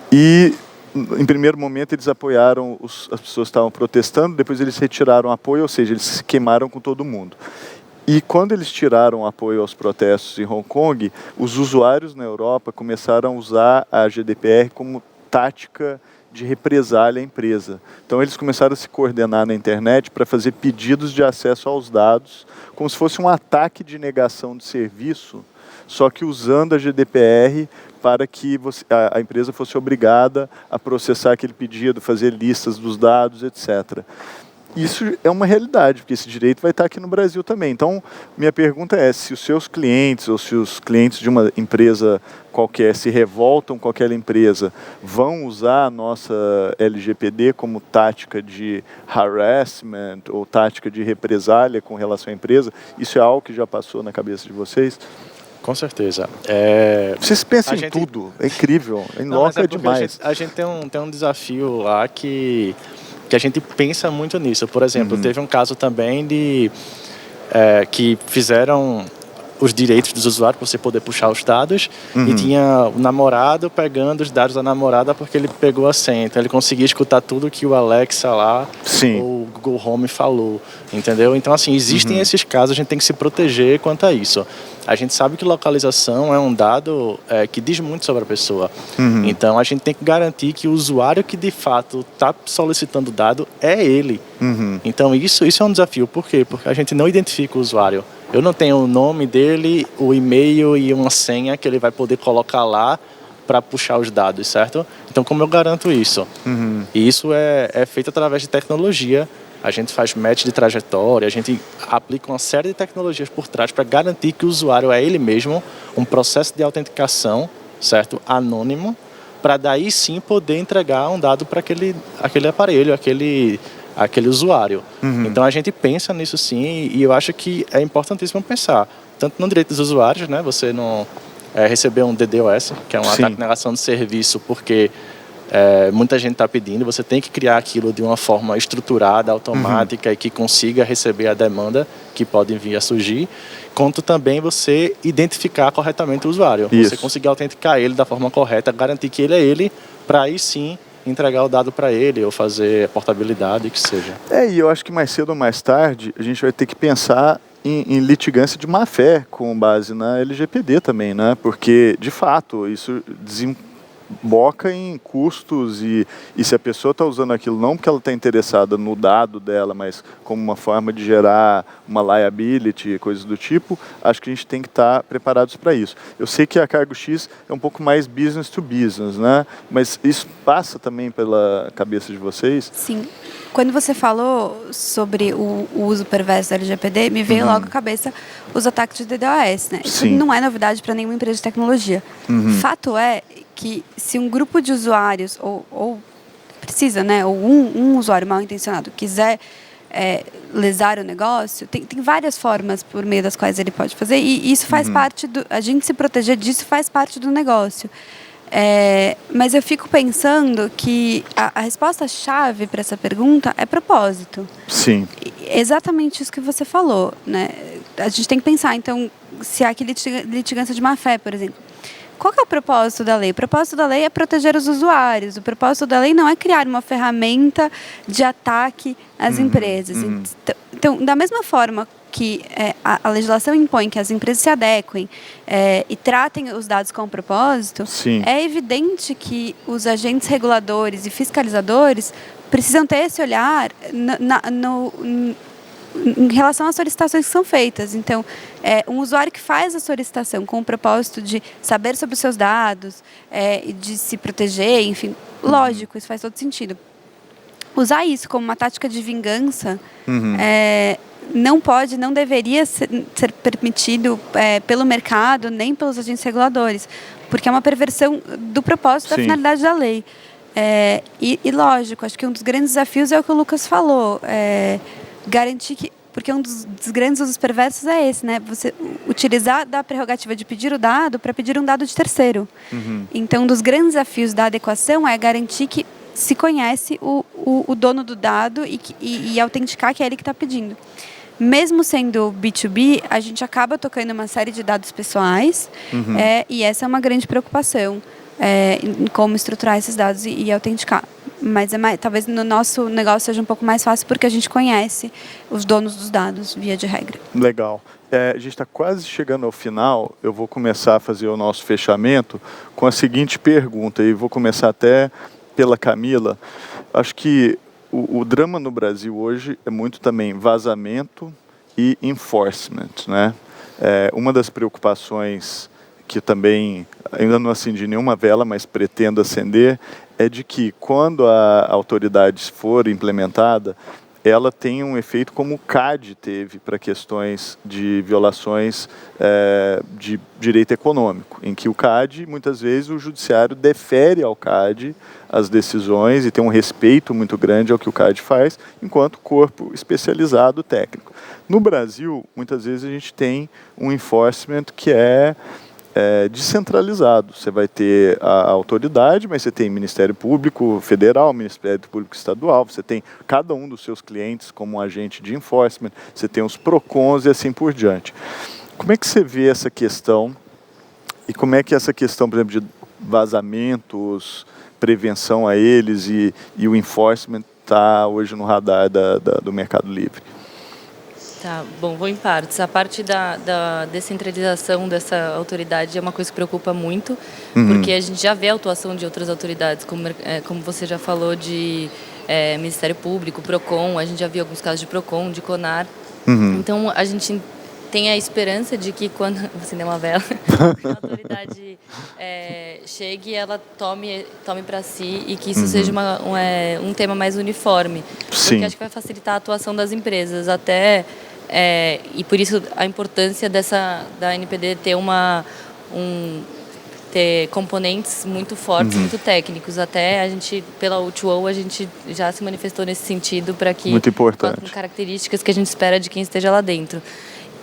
E, em primeiro momento, eles apoiaram as pessoas que estavam protestando, depois eles retiraram apoio, ou seja, eles se queimaram com todo mundo. E quando eles tiraram apoio aos protestos em Hong Kong, os usuários na Europa começaram a usar a GDPR como tática de represália à empresa. Então eles começaram a se coordenar na internet para fazer pedidos de acesso aos dados, como se fosse um ataque de negação de serviço, só que usando a GDPR para que a empresa fosse obrigada a processar aquele pedido, fazer listas dos dados, etc. Isso é uma realidade, porque esse direito vai estar aqui no Brasil também. Então, minha pergunta é, se os seus clientes ou se os clientes de uma empresa qualquer se revoltam com aquela empresa, vão usar a nossa LGPD como tática de harassment ou tática de represália com relação à empresa? Isso é algo que já passou na cabeça de vocês? Com certeza. Vocês pensam em tudo, é incrível, é demais. A gente tem um desafio lá que a gente pensa muito nisso. Por exemplo, teve um caso também que fizeram os direitos dos usuários para você poder puxar os dados e tinha o namorado pegando os dados da namorada porque ele pegou a senha. Então ele conseguia escutar tudo que o Alexa lá ou o Google Home falou, entendeu? Então assim, existem esses casos, a gente tem que se proteger quanto a isso. A gente sabe que localização é um dado que diz muito sobre a pessoa. Então a gente tem que garantir que o usuário que de fato está solicitando o dado é ele. Então isso é um desafio. Por quê? Porque a gente não identifica o usuário. Eu não tenho o nome dele, o e-mail e uma senha que ele vai poder colocar lá para puxar os dados, certo? Então como eu garanto isso? E isso é feito através de tecnologia. a gente faz match de trajetória, a gente aplica uma série de tecnologias por trás para garantir que o usuário é ele mesmo, um processo de autenticação, certo? Anônimo, para daí sim poder entregar um dado para aquele aparelho, aquele usuário. Então a gente pensa nisso sim, e eu acho que é importantíssimo pensar, tanto no direito dos usuários, né? Você não receber um DDoS, que é um ataque de negação de serviço, porque muita gente está pedindo, você tem que criar aquilo de uma forma estruturada, automática e que consiga receber a demanda que pode vir a surgir, quanto também você identificar corretamente o usuário. Isso. Você conseguir autenticar ele da forma correta, garantir que ele é ele, para aí sim entregar o dado para ele ou fazer a portabilidade, que seja. E eu acho que mais cedo ou mais tarde a gente vai ter que pensar em litigância de má-fé com base na LGPD também, né? Porque, de fato, isso desemboca em custos e se a pessoa está usando aquilo não porque ela está interessada no dado dela, mas como uma forma de gerar uma liability, coisas do tipo, acho que a gente tem que estar preparados para isso. Eu sei que a Cargo X é um pouco mais business to business, né? Mas isso passa também pela cabeça de vocês? Sim. Quando você falou sobre o uso perverso da LGPD, me veio logo à cabeça os ataques de DDoS, né? Isso não é novidade para nenhuma empresa de tecnologia. Fato é que se um grupo de usuários, ou precisa, né, ou um usuário mal intencionado quiser lesar o negócio, tem várias formas por meio das quais ele pode fazer, e isso faz parte a gente se proteger disso faz parte do negócio. Mas eu fico pensando que a resposta-chave para essa pergunta é propósito. Sim. Exatamente isso que você falou, né? A gente tem que pensar, então, se há aqui litigância de má-fé, por exemplo. Qual que é o propósito da lei? O propósito da lei é proteger os usuários. O propósito da lei não é criar uma ferramenta de ataque às empresas. Então, da mesma forma que a legislação impõe que as empresas se adequem e tratem os dados com propósito, é evidente que os agentes reguladores e fiscalizadores precisam ter esse olhar em relação às solicitações que são feitas. Então, um usuário que faz a solicitação com o propósito de saber sobre os seus dados, e de se proteger, enfim, lógico, isso faz todo sentido. Usar isso como uma tática de vingança não deveria ser permitido pelo mercado, nem pelos agentes reguladores, porque é uma perversão do propósito da finalidade da lei. E lógico, acho que um dos grandes desafios é o que o Lucas falou, garantir que, porque um dos grandes usos perversos é esse, né? Você utilizar da prerrogativa de pedir o dado para pedir um dado de terceiro. Então, um dos grandes desafios da adequação é garantir que se conhece o dono do dado e autenticar que é ele que está pedindo. Mesmo sendo B2B, a gente acaba tocando uma série de dados pessoais, e essa é uma grande preocupação, em como estruturar esses dados e autenticar. Mas talvez no nosso negócio seja um pouco mais fácil porque a gente conhece os donos dos dados, via de regra. Legal. A gente está quase chegando ao final. Eu vou começar a fazer o nosso fechamento com a seguinte pergunta, e vou começar até pela Camila. Acho que o drama no Brasil hoje é muito também vazamento e enforcement, né? Uma das preocupações que também ainda não acendi nenhuma vela, mas pretendo acender, é de que quando a autoridade for implementada, ela tem um efeito como o CAD teve para questões de violações de direito econômico, em que o CAD, muitas vezes, o judiciário defere ao CAD as decisões e tem um respeito muito grande ao que o CAD faz, enquanto corpo especializado técnico. No Brasil, muitas vezes a gente tem um enforcement que é descentralizado. Você vai ter a autoridade, mas você tem Ministério Público Federal, Ministério Público Estadual, você tem cada um dos seus clientes como um agente de enforcement, você tem os PROCONs e assim por diante. Como é que você vê essa questão e como é que essa questão, por exemplo, de vazamentos, prevenção a eles e o enforcement está hoje no radar do Mercado Livre? Tá, bom, vou em partes. A parte da descentralização dessa autoridade é uma coisa que preocupa muito, porque a gente já vê a atuação de outras autoridades, como você já falou, de Ministério Público, PROCON, a gente já viu alguns casos de PROCON, de CONAR. Então, a gente tem a esperança de que quando você der uma vela, a autoridade chegue e ela tome para si e que isso seja um tema mais uniforme. Sim. Porque acho que vai facilitar a atuação das empresas, até e por isso a importância da NPD ter ter componentes muito fortes, muito técnicos. Até a gente, pela O2O, a gente já se manifestou nesse sentido para que muito importante, com características que a gente espera de quem esteja lá dentro.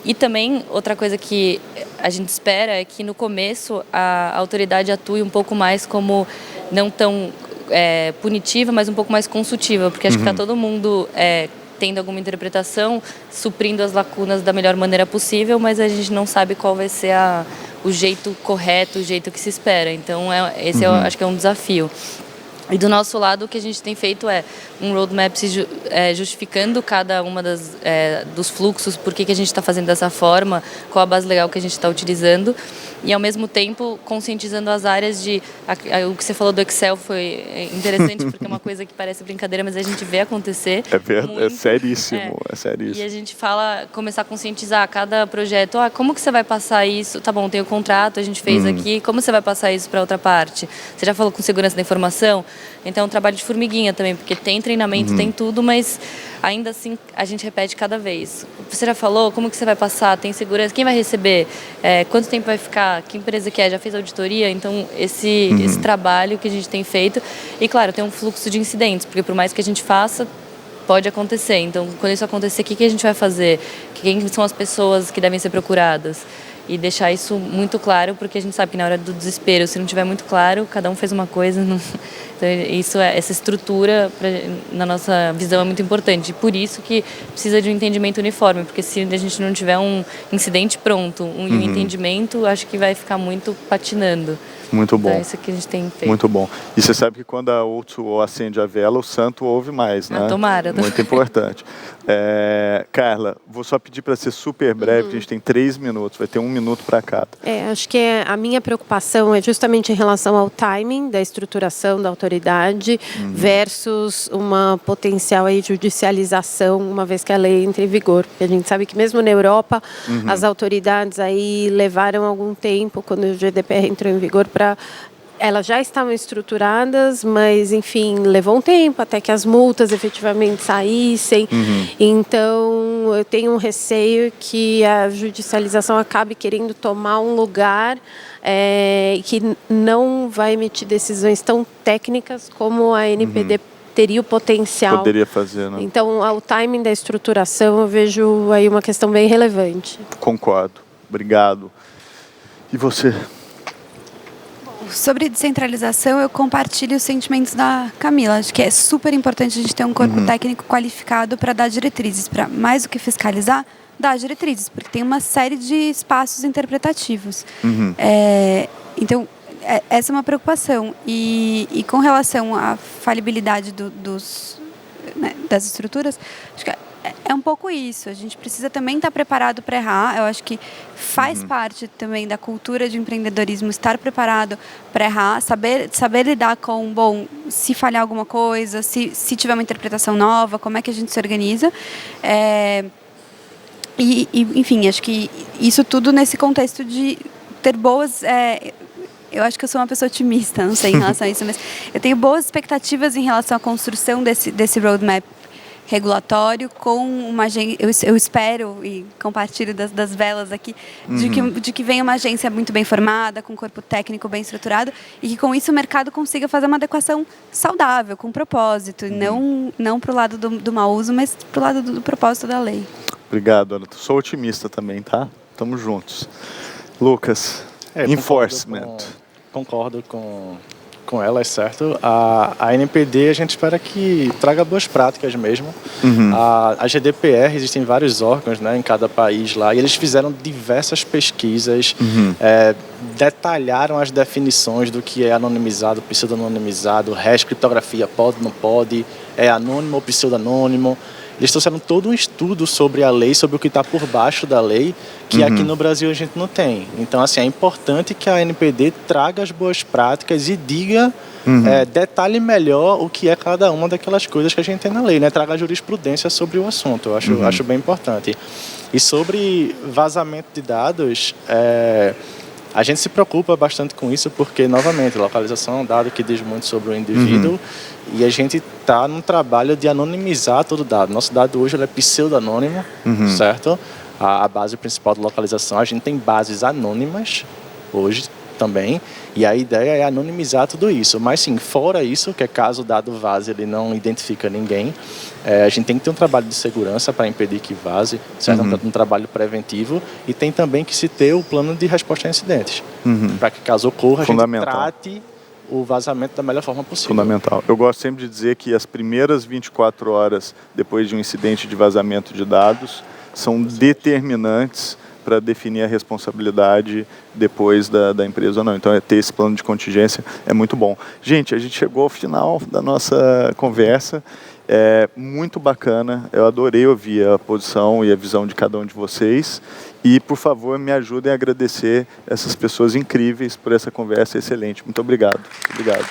E também, outra coisa que a gente espera é que no começo a autoridade atue um pouco mais como não tão punitiva, mas um pouco mais consultiva, porque acho que está todo mundo tendo alguma interpretação, suprindo as lacunas da melhor maneira possível, mas a gente não sabe qual vai ser o jeito correto, o jeito que se espera. Então, esse eu acho que é um desafio. E do nosso lado, o que a gente tem feito é um roadmap justificando cada uma dos fluxos, por que a gente está fazendo dessa forma, qual a base legal que a gente está utilizando, e ao mesmo tempo conscientizando as áreas o que você falou do Excel foi interessante, porque é uma coisa que parece brincadeira, mas a gente vê acontecer. É seríssimo, é seríssimo. E a gente começar a conscientizar cada projeto, como que você vai passar isso? Tá bom, tem o contrato, a gente fez aqui, como você vai passar isso para outra parte? Você já falou com segurança da informação? Então é um trabalho de formiguinha também, porque tem treinamento, tem tudo, mas ainda assim a gente repete cada vez. Você já falou, como que você vai passar? Tem segurança? Quem vai receber? Quanto tempo vai ficar? Que empresa que é? Já fez auditoria? Então esse trabalho que a gente tem feito, e claro, tem um fluxo de incidentes, porque por mais que a gente faça, pode acontecer. Então quando isso acontecer, o que a gente vai fazer? Quem são as pessoas que devem ser procuradas? E deixar isso muito claro, porque a gente sabe que na hora do desespero, se não tiver muito claro, cada um fez uma coisa. Então, essa estrutura, na nossa visão, é muito importante. E por isso que precisa de um entendimento uniforme, porque se a gente não tiver um incidente pronto, um entendimento, acho que vai ficar muito patinando. Muito bom. Então, é isso que a gente tem feito. Muito bom. E você sabe que quando a O2O acende a vela, o santo ouve mais, né? Tomara. Muito importante. Carla, vou só pedir para ser super breve, porque a gente tem 3 minutos, vai ter 1 minuto para cada. Acho que a minha preocupação é justamente em relação ao timing da estruturação da autoridade versus uma potencial aí judicialização, uma vez que a lei entre em vigor. Porque a gente sabe que mesmo na Europa, as autoridades aí levaram algum tempo, quando o GDPR entrou em vigor, elas já estavam estruturadas, mas, enfim, levou um tempo até que as multas efetivamente saíssem. Então, eu tenho um receio que a judicialização acabe querendo tomar um lugar que não vai emitir decisões tão técnicas como a NPD teria o potencial. Poderia fazer, né? Então, o timing da estruturação, eu vejo aí uma questão bem relevante. Concordo. Obrigado. E você? Sobre descentralização, eu compartilho os sentimentos da Camila. Acho que é super importante a gente ter um corpo técnico qualificado para dar diretrizes, para mais do que fiscalizar, dar diretrizes, porque tem uma série de espaços interpretativos. Então, essa é uma preocupação. E com relação à falibilidade das estruturas, acho que é um pouco isso. A gente precisa também estar preparado para errar. Eu acho que faz parte também da cultura de empreendedorismo estar preparado para errar, saber lidar com, se falhar alguma coisa, se tiver uma interpretação nova, como é que a gente se organiza. Enfim, acho que isso tudo nesse contexto de ter boas... eu acho que eu sou uma pessoa otimista, não sei em relação a isso, mas eu tenho boas expectativas em relação à construção desse roadmap regulatório com uma agência. Eu espero e compartilho das velas aqui de que venha uma agência muito bem formada, com um corpo técnico bem estruturado e que com isso o mercado consiga fazer uma adequação saudável, com propósito, não para o lado do mau uso, mas para o lado do propósito da lei. Obrigado, Ana. Sou otimista também, tá? Estamos juntos. Lucas, enforcement. Concordo com ela, é certo. A NPD, a gente espera que traga boas práticas mesmo. A GDPR, existem vários órgãos, né, em cada país lá, e eles fizeram diversas pesquisas, detalharam as definições do que é anonimizado, pseudo-anonimizado, hash, criptografia, pode, não pode, é anônimo ou pseudo-anônimo. Eles trouxeram todo um estudo sobre a lei, sobre o que está por baixo da lei, que aqui no Brasil a gente não tem. Então, assim, é importante que a NPD traga as boas práticas e diga, detalhe melhor o que é cada uma daquelas coisas que a gente tem na lei, né? Traga jurisprudência sobre o assunto, eu acho bem importante. E sobre vazamento de dados, a gente se preocupa bastante com isso porque, novamente, localização é um dado que diz muito sobre o indivíduo e a gente está num trabalho de anonimizar todo o dado. Nosso dado hoje ele é pseudo-anônimo, certo? A base principal de localização, a gente tem bases anônimas hoje também, e a ideia é anonimizar tudo isso. Mas sim, fora isso, que é caso o dado vaze, ele não identifica ninguém, a gente tem que ter um trabalho de segurança para impedir que vaze, certo? Um trabalho preventivo, e tem também que se ter o plano de resposta a incidentes, para que caso ocorra, a gente trate o vazamento da melhor forma possível. Fundamental. Eu gosto sempre de dizer que as primeiras 24 horas depois de um incidente de vazamento de dados são determinantes para definir a responsabilidade depois da empresa ou não. Então, ter esse plano de contingência é muito bom. Gente, a gente chegou ao final da nossa conversa. É muito bacana. Eu adorei ouvir a posição e a visão de cada um de vocês. E, por favor, me ajudem a agradecer essas pessoas incríveis por essa conversa excelente. Muito obrigado. Obrigado.